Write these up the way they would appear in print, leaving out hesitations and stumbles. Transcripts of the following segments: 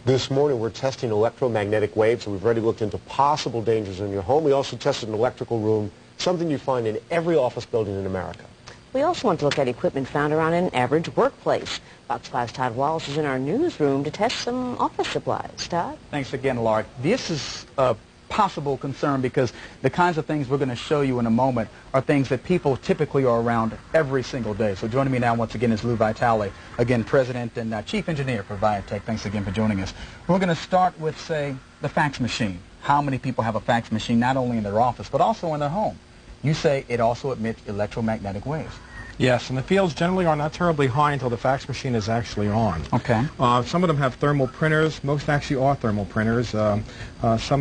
This morning we're testing electromagnetic waves, and we've already looked into possible dangers in your home. We also tested an electrical room, something you find in every office building in America. We also want to look at equipment found around an average workplace. Fox 5's Todd Wallace is in our newsroom to test some office supplies. Todd? Thanks again, Lark. This is a possible concern because the kinds of things we're going to show you in a moment are things that people typically are around every single day. So joining me now once again is Lou Vitale, again President and Chief Engineer for Viatech. Thanks again for joining us. We're going to start with, say, the fax machine. How many people have a fax machine not only in their office but also in their home? You say it also emits electromagnetic waves. Yes, and the fields generally are not terribly high until the fax machine is actually on. Okay. Some of them have thermal printers. Most actually are thermal printers. Some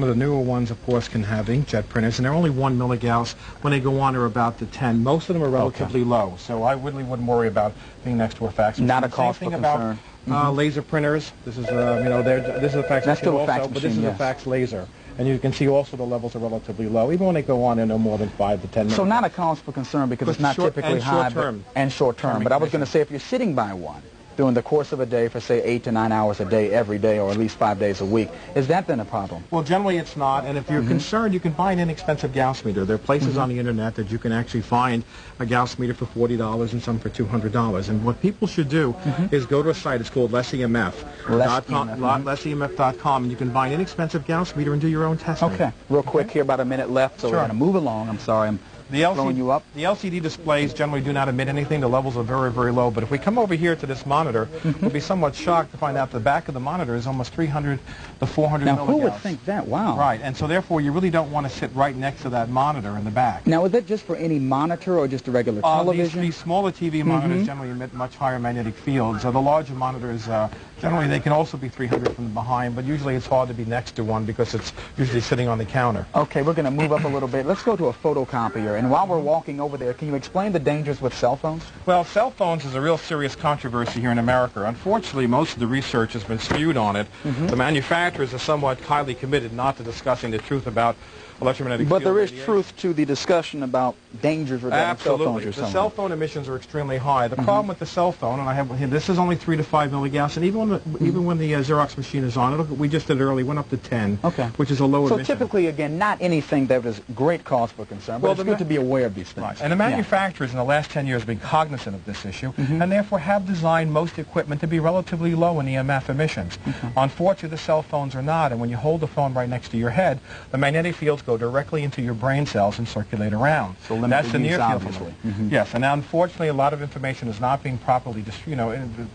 of the newer ones, of course, can have inkjet printers, and they're only 1 milligauss. When they go on, they're about to 10. Most of them are relatively low, so I really wouldn't worry about being next to a fax machine. Not a cause for concern. Laser printers. This is, this is a fax machine also, but this is a fax laser. And you can see also the levels are relatively low. Even when they go on, they're no more than 5 to 10 minutes. So not a cause for concern because it's not typically high. And short-term. But I was going to say, if you're sitting by one during the course of a day for, say, 8 to 9 hours a day every day, or at least 5 days a week, is that then a problem? Well, generally it's not. And if you're concerned, you can buy an inexpensive Gauss meter. There are places on the internet that you can actually find a Gauss meter for $40 and some for $200. And what people should do is go to a site. It's called lessemf.com, and you can buy an inexpensive Gauss meter and do your own testing. Okay. Real quick, here about a minute left, so we're going to move along. I'm sorry, I'm throwing you up. The LCD displays generally do not emit anything. The levels are very, very low. But if we come over here to this monitor, we'll be somewhat shocked to find out the back of the monitor is almost 300 to 400 now, milligauss. Who would think that? Wow. Right, and so therefore you really don't want to sit right next to that monitor in the back. Now, is that just for any monitor or just a regular television? These smaller TV monitors generally emit much higher magnetic fields. The larger monitors, generally they can also be 300 from behind, but usually it's hard to be next to one because it's usually sitting on the counter. Okay, we're going to move up a little bit. Let's go to a photocopier. And while we're walking over there, can you explain the dangers with cell phones? Well, cell phones is a real serious controversy here in America. Unfortunately, most of the research has been skewed on it. The manufacturers are somewhat highly committed not to discussing the truth about electromagnetic But there is radiation. truth to the discussion about dangers regarding cell phones. Absolutely. The cell phone emissions are extremely high. The problem with the cell phone, and I have this is only 3 to 5 milligauss, and even when the Xerox machine is on, we just did it early, went up to 10, which is a low emission. So typically, again, not anything that is great cause for concern, but it's good to be aware of these things. Right. And the manufacturers in the last 10 years have been cognizant of this issue, and therefore have designed most equipment to be relatively low in EMF emissions. Unfortunately, the cell phones are not, and when you hold the phone right next to your head, the magnetic fields go directly into your brain cells and circulate around. So that's the near field limit. Yes, and now unfortunately a lot of information is not being properly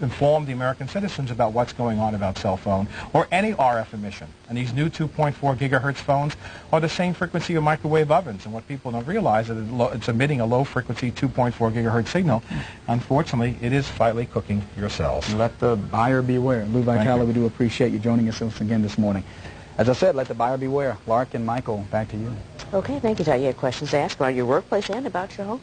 informed the American citizens about what's going on about cell phone or any RF emission. And these new 2.4 gigahertz phones are the same frequency of microwave ovens, and what people don't realize is that it's emitting a low frequency 2.4 gigahertz signal. Unfortunately, it is slightly cooking your cells. Let the buyer beware. Lou Vitale, we do appreciate you joining us again this morning. As I said, let the buyer beware. Lark and Michael, back to you. Okay, thank you, Todd. You had questions to ask about your workplace and about your home?